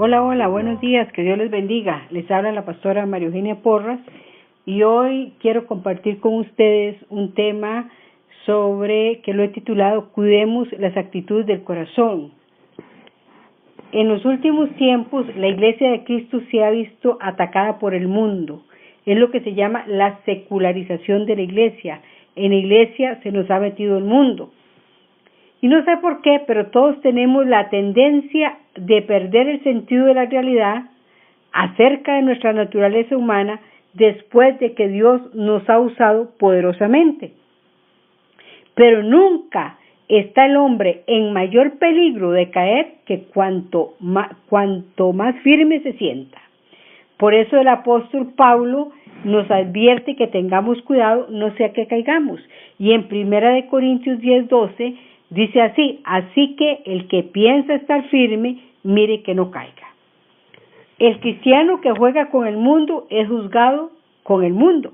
Hola, hola, buenos días, que Dios les bendiga. Les habla la pastora María Eugenia Porras y hoy quiero compartir con ustedes un tema que lo he titulado Cuidemos las actitudes del corazón. En los últimos tiempos, la Iglesia de Cristo se ha visto atacada por el mundo. Es lo que se llama la secularización de la Iglesia. En la Iglesia se nos ha metido el mundo. Y no sé por qué, pero todos tenemos la tendencia de perder el sentido de la realidad acerca de nuestra naturaleza humana después de que Dios nos ha usado poderosamente. Pero nunca está el hombre en mayor peligro de caer que cuanto más firme se sienta. Por eso el apóstol Pablo nos advierte que tengamos cuidado, no sea que caigamos. Y en 1 Corintios 10:12 dice así que el que piensa estar firme, mire que no caiga. El cristiano que juega con el mundo es juzgado con el mundo.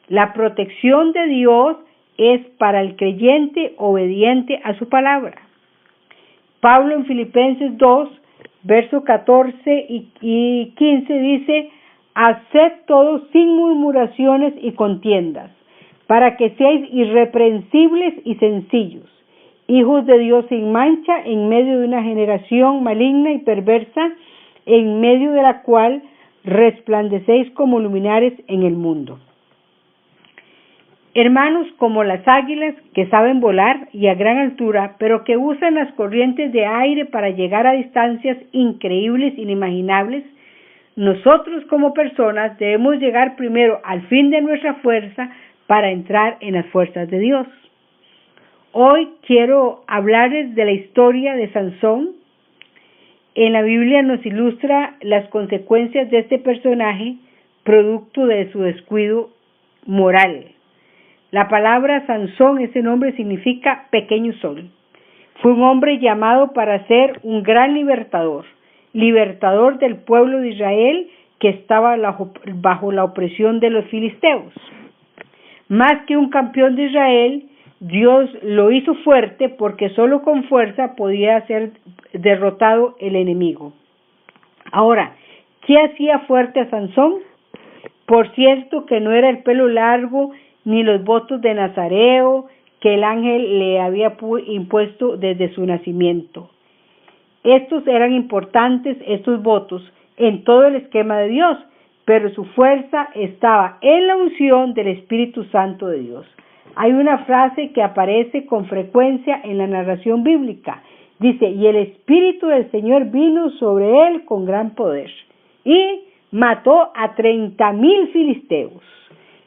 La protección de Dios es para el creyente obediente a su palabra. Pablo en Filipenses 2, versos 14 y 15 dice: haced todo sin murmuraciones y contiendas, para que seáis irreprensibles y sencillos, hijos de Dios sin mancha, en medio de una generación maligna y perversa, en medio de la cual resplandecéis como luminares en el mundo. Hermanos, como las águilas que saben volar y a gran altura, pero que usan las corrientes de aire para llegar a distancias increíbles, inimaginables, nosotros como personas debemos llegar primero al fin de nuestra fuerza para entrar en las fuerzas de Dios. Hoy quiero hablarles de la historia de Sansón. En la Biblia nos ilustra las consecuencias de este personaje, producto de su descuido moral. La palabra Sansón, ese nombre significa pequeño sol. Fue un hombre llamado para ser un gran libertador del pueblo de Israel que estaba bajo la opresión de los filisteos. Más que un campeón de Israel, Dios lo hizo fuerte porque solo con fuerza podía ser derrotado el enemigo. Ahora, ¿qué hacía fuerte a Sansón? Por cierto que no era el pelo largo ni los votos de Nazareo que el ángel le había impuesto desde su nacimiento. Estos eran importantes, estos votos, en todo el esquema de Dios, pero su fuerza estaba en la unción del Espíritu Santo de Dios. Hay una frase que aparece con frecuencia en la narración bíblica. Dice, y el Espíritu del Señor vino sobre él con gran poder y mató a 30,000 filisteos.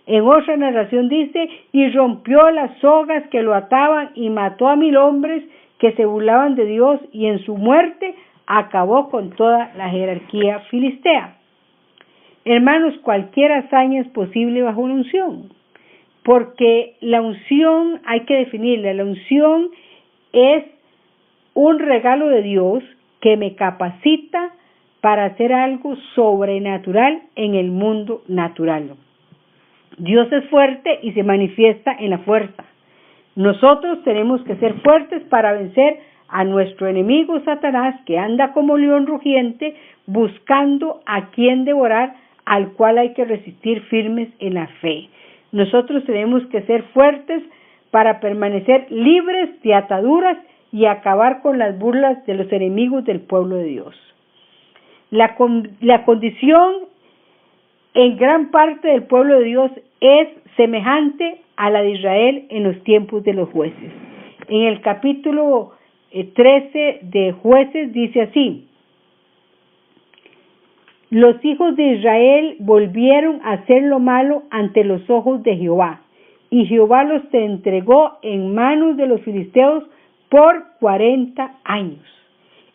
En otra narración dice, y rompió las sogas que lo ataban y mató a 1,000 hombres que se burlaban de Dios, y en su muerte acabó con toda la jerarquía filistea. Hermanos, cualquier hazaña es posible bajo la unción, porque la unción hay que definirla. La unción es un regalo de Dios que me capacita para hacer algo sobrenatural en el mundo natural. Dios es fuerte y se manifiesta en la fuerza. Nosotros tenemos que ser fuertes para vencer a nuestro enemigo Satanás, que anda como león rugiente buscando a quien devorar, al cual hay que resistir firmes en la fe. Nosotros tenemos que ser fuertes para permanecer libres de ataduras y acabar con las burlas de los enemigos del pueblo de Dios. La condición en gran parte del pueblo de Dios es semejante a la de Israel en los tiempos de los jueces. En el capítulo 13 de Jueces dice así: los hijos de Israel volvieron a hacer lo malo ante los ojos de Jehová, y Jehová los entregó en manos de los filisteos por 40 años.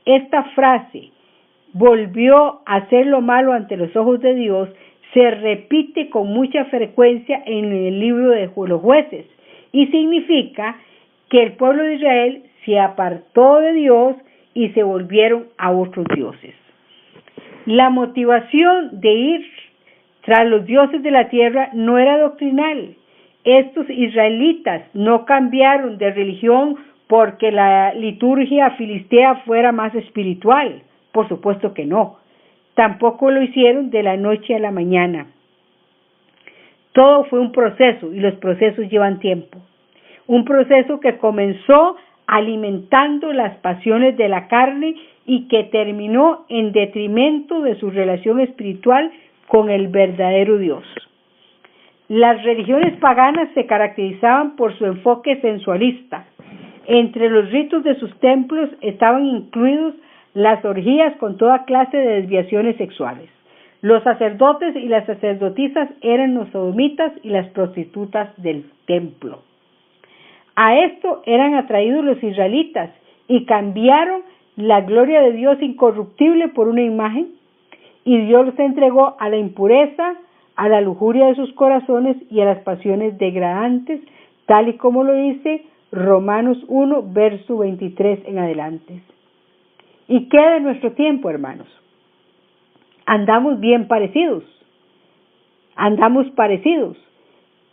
Esta frase, volvió a hacer lo malo ante los ojos de Dios, se repite con mucha frecuencia en el libro de los jueces y significa que el pueblo de Israel se apartó de Dios y se volvieron a otros dioses. La motivación de ir tras los dioses de la tierra no era doctrinal. Estos israelitas no cambiaron de religión porque la liturgia filistea fuera más espiritual. Por supuesto que no. Tampoco lo hicieron de la noche a la mañana. Todo fue un proceso y los procesos llevan tiempo. Un proceso que comenzó alimentando las pasiones de la carne y que terminó en detrimento de su relación espiritual con el verdadero Dios. Las religiones paganas se caracterizaban por su enfoque sensualista. Entre los ritos de sus templos estaban incluidos las orgías con toda clase de desviaciones sexuales. Los sacerdotes y las sacerdotisas eran los sodomitas y las prostitutas del templo. A esto eran atraídos los israelitas y cambiaron la gloria de Dios incorruptible por una imagen, y Dios los entregó a la impureza, a la lujuria de sus corazones y a las pasiones degradantes, tal y como lo dice Romanos 1, verso 23 en adelante. ¿Y qué de nuestro tiempo, hermanos? Andamos bien parecidos. Andamos parecidos.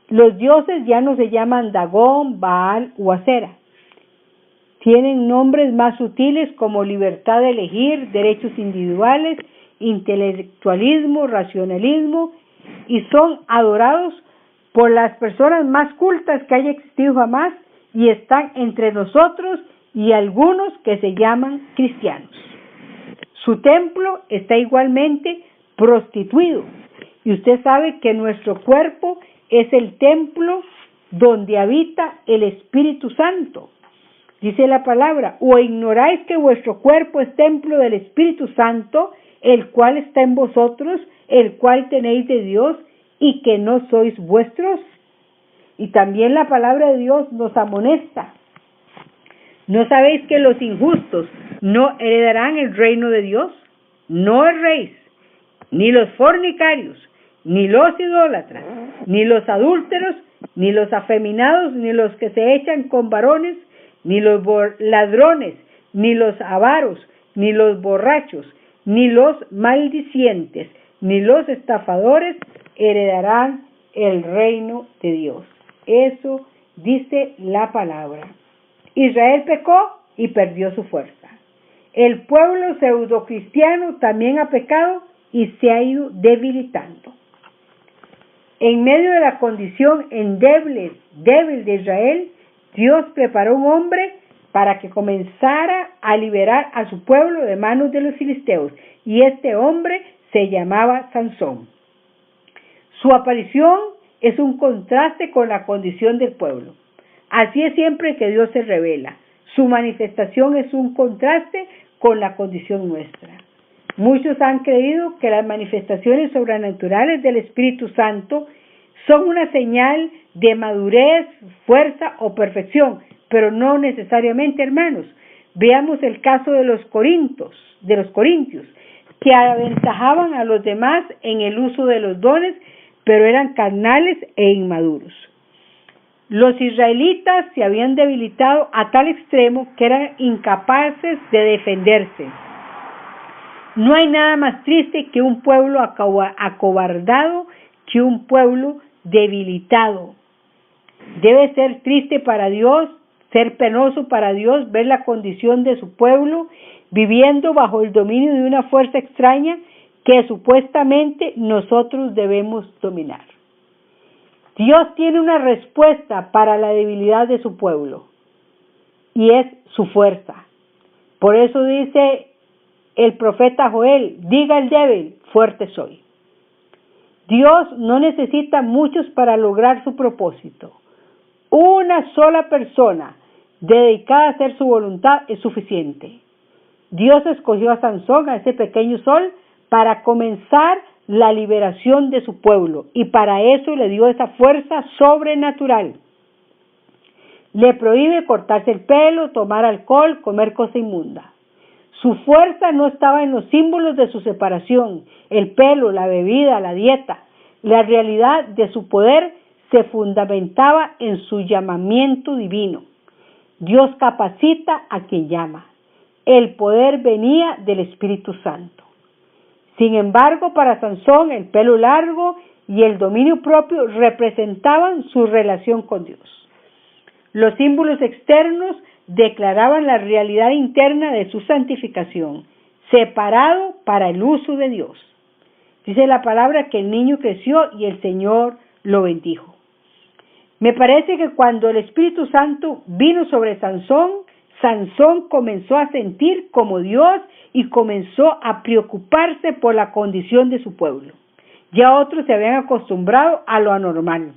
Los dioses ya no se llaman Dagón, Baal o Acera. Tienen nombres más sutiles como libertad de elegir, derechos individuales, intelectualismo, racionalismo, y son adorados por las personas más cultas que haya existido jamás, y están entre nosotros y algunos que se llaman cristianos. Su templo está igualmente prostituido, y usted sabe que nuestro cuerpo es el templo donde habita el Espíritu Santo. Dice la palabra: ¿o ignoráis que vuestro cuerpo es templo del Espíritu Santo, el cual está en vosotros, el cual tenéis de Dios, y que no sois vuestros? Y también la palabra de Dios nos amonesta: ¿no sabéis que los injustos no heredarán el reino de Dios? No erréis, ni los fornicarios, ni los idólatras, ni los adúlteros, ni los afeminados, ni los que se echan con varones, ni los ladrones, ni los avaros, ni los borrachos, ni los maldicientes, ni los estafadores heredarán el reino de Dios. Eso dice la palabra. Israel pecó y perdió su fuerza. El pueblo pseudocristiano también ha pecado y se ha ido debilitando. En medio de la condición débil de Israel, Dios preparó un hombre para que comenzara a liberar a su pueblo de manos de los filisteos, y este hombre se llamaba Sansón. Su aparición es un contraste con la condición del pueblo. Así es siempre que Dios se revela. Su manifestación es un contraste con la condición nuestra. Muchos han creído que las manifestaciones sobrenaturales del Espíritu Santo son una señal de madurez, fuerza o perfección, pero no necesariamente, hermanos. Veamos el caso de los corintios, que aventajaban a los demás en el uso de los dones, pero eran carnales e inmaduros. Los israelitas se habían debilitado a tal extremo que eran incapaces de defenderse. No hay nada más triste que un pueblo acobardado, que un pueblo debilitado. Debe ser triste para Dios, ser penoso para Dios ver la condición de su pueblo viviendo bajo el dominio de una fuerza extraña que supuestamente nosotros debemos dominar. Dios tiene una respuesta para la debilidad de su pueblo, y es su fuerza. Por eso dice el profeta Joel: diga el débil, fuerte soy. Dios no necesita muchos para lograr su propósito. Una sola persona dedicada a hacer su voluntad es suficiente. Dios escogió a Sansón, a ese pequeño sol, para comenzar la liberación de su pueblo, y para eso le dio esa fuerza sobrenatural. Le prohíbe cortarse el pelo, tomar alcohol, comer cosa inmunda. Su fuerza no estaba en los símbolos de su separación, el pelo, la bebida, la dieta. La realidad de su poder se fundamentaba en su llamamiento divino. Dios capacita a quien llama. El poder venía del Espíritu Santo. Sin embargo, para Sansón, el pelo largo y el dominio propio representaban su relación con Dios. Los símbolos externos declaraban la realidad interna de su santificación. separado para el uso de Dios. Dice la palabra que el niño creció y el Señor lo bendijo. Me parece que cuando el Espíritu Santo vino sobre Sansón, Sansón comenzó a sentir como Dios y comenzó a preocuparse por la condición de su pueblo. Ya otros se habían acostumbrado a lo anormal.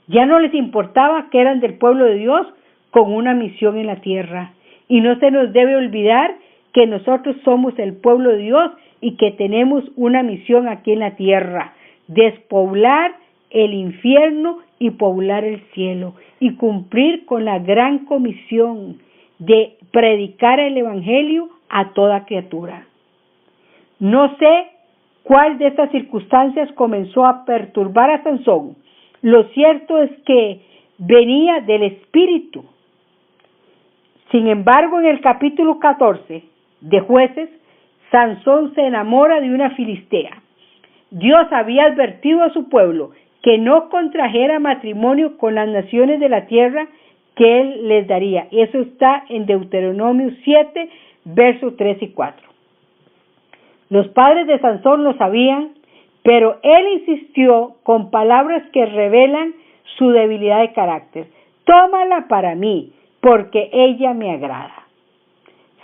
Ya no les importaba que eran del pueblo de Dios con una misión en la tierra. Y no se nos debe olvidar que nosotros somos el pueblo de Dios y que tenemos una misión aquí en la tierra: despoblar el infierno y poblar el cielo, y cumplir con la gran comisión de predicar el evangelio a toda criatura. No sé cuál de estas circunstancias comenzó a perturbar a Sansón. Lo cierto es que venía del Espíritu. Sin embargo, en el capítulo 14 de Jueces, Sansón se enamora de una filistea. Dios había advertido a su pueblo que no contrajera matrimonio con las naciones de la tierra que él les daría. Eso está en Deuteronomio 7, versos 3 y 4. Los padres de Sansón lo sabían, pero él insistió con palabras que revelan su debilidad de carácter. Tómala para mí, porque ella me agrada.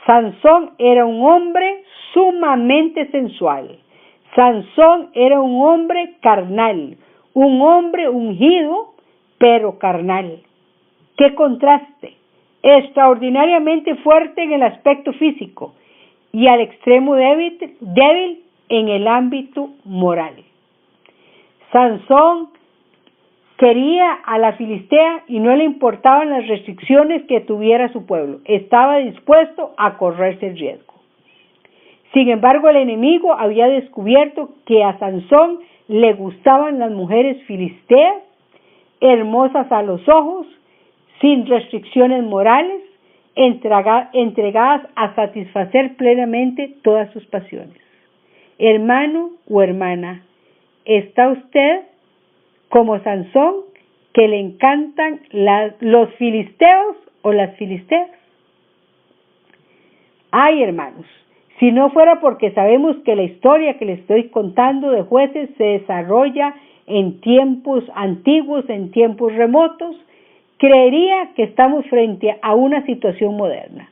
Sansón era un hombre sumamente sensual. Sansón era un hombre carnal, un hombre ungido, pero carnal. ¡Qué contraste! Extraordinariamente fuerte en el aspecto físico y al extremo débil en el ámbito moral. Sansón quería a la filistea y no le importaban las restricciones que tuviera su pueblo. Estaba dispuesto a correrse el riesgo. Sin embargo, el enemigo había descubierto que a Sansón le gustaban las mujeres filisteas, hermosas a los ojos, sin restricciones morales, entregadas a satisfacer plenamente todas sus pasiones. Hermano o hermana, ¿está usted como Sansón, que le encantan los filisteos o las filisteas? Ay, hermanos, si no fuera porque sabemos que la historia que les estoy contando de Jueces se desarrolla en tiempos antiguos, en tiempos remotos, creería que estamos frente a una situación moderna.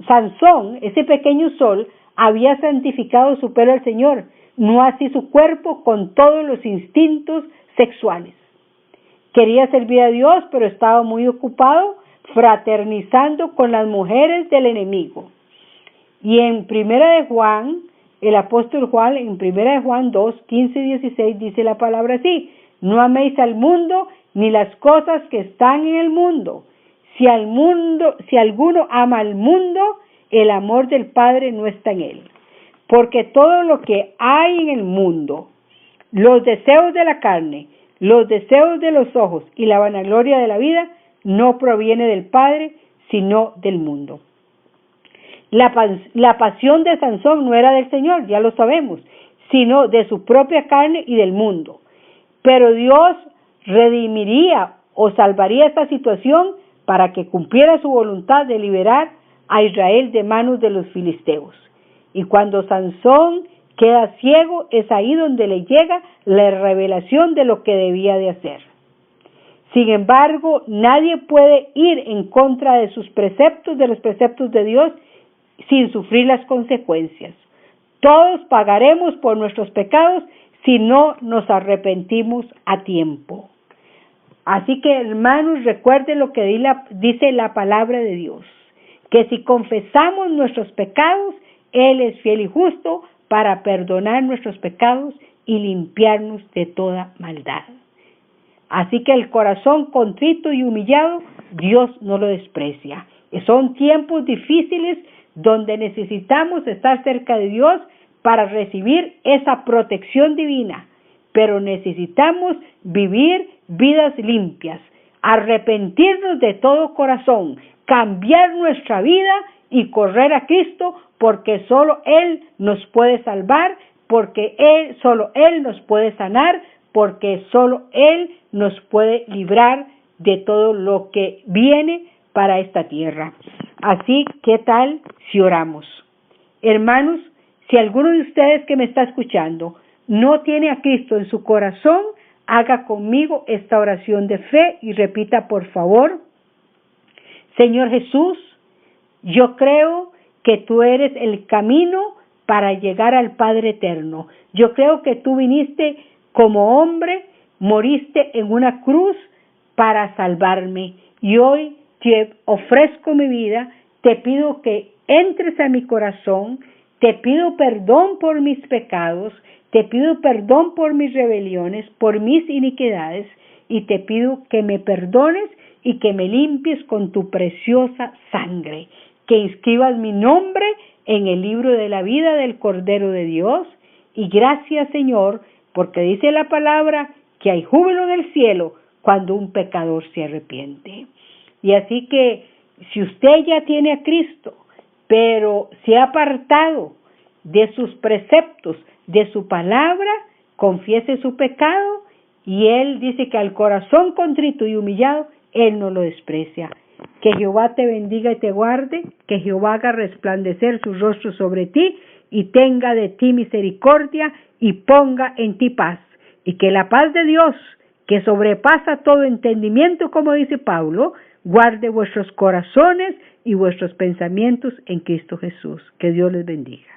Sansón, ese pequeño sol, había santificado su pelo al Señor, no así su cuerpo con todos los instintos sexuales. Quería servir a Dios, pero estaba muy ocupado fraternizando con las mujeres del enemigo. Y en Primera de Juan, el apóstol Juan, en Primera de Juan 2, 15 y 16, dice la palabra así: no améis al mundo ni las cosas que están en el mundo. Si alguno ama al mundo, el amor del Padre no está en él. Porque todo lo que hay en el mundo, los deseos de la carne, los deseos de los ojos y la vanagloria de la vida, no proviene del Padre, sino del mundo. La pasión de Sansón no era del Señor, ya lo sabemos, sino de su propia carne y del mundo. Pero Dios redimiría o salvaría esta situación para que cumpliera su voluntad de liberar a Israel de manos de los filisteos. Y cuando Sansón queda ciego, es ahí donde le llega la revelación de lo que debía de hacer. Sin embargo, nadie puede ir en contra de sus preceptos, de los preceptos de Dios, sin sufrir las consecuencias. Todos pagaremos por nuestros pecados si no nos arrepentimos a tiempo. Así que, hermanos, recuerden lo que dice la palabra de Dios, que si confesamos nuestros pecados, Él es fiel y justo para perdonar nuestros pecados y limpiarnos de toda maldad. Así que el corazón contrito y humillado, Dios no lo desprecia. Son tiempos difíciles donde necesitamos estar cerca de Dios para recibir esa protección divina, pero necesitamos vivir vidas limpias, arrepentirnos de todo corazón, cambiar nuestra vida y correr a Cristo, porque solo Él nos puede salvar, porque solo Él nos puede sanar, porque solo Él nos puede librar de todo lo que viene para esta tierra. Así, ¿qué tal si oramos? Hermanos, si alguno de ustedes que me está escuchando no tiene a Cristo en su corazón, haga conmigo esta oración de fe y repita, por favor: Señor Jesús, yo creo que tú eres el camino para llegar al Padre Eterno. Yo creo que tú viniste como hombre, moriste en una cruz para salvarme. Y hoy te ofrezco mi vida, te pido que entres a mi corazón, te pido perdón por mis pecados, te pido perdón por mis rebeliones, por mis iniquidades, y te pido que me perdones y que me limpies con tu preciosa sangre, que inscribas mi nombre en el libro de la vida del Cordero de Dios. Y gracias, Señor, porque dice la palabra que hay júbilo en el cielo cuando un pecador se arrepiente. Y así que si usted ya tiene a Cristo, pero se ha apartado de sus preceptos, de su palabra, confiese su pecado, y Él dice que al corazón contrito y humillado, Él no lo desprecia. Que Jehová te bendiga y te guarde, que Jehová haga resplandecer su rostro sobre ti y tenga de ti misericordia y ponga en ti paz. Y que la paz de Dios, que sobrepasa todo entendimiento, como dice Pablo, guarde vuestros corazones y vuestros pensamientos en Cristo Jesús. Que Dios les bendiga.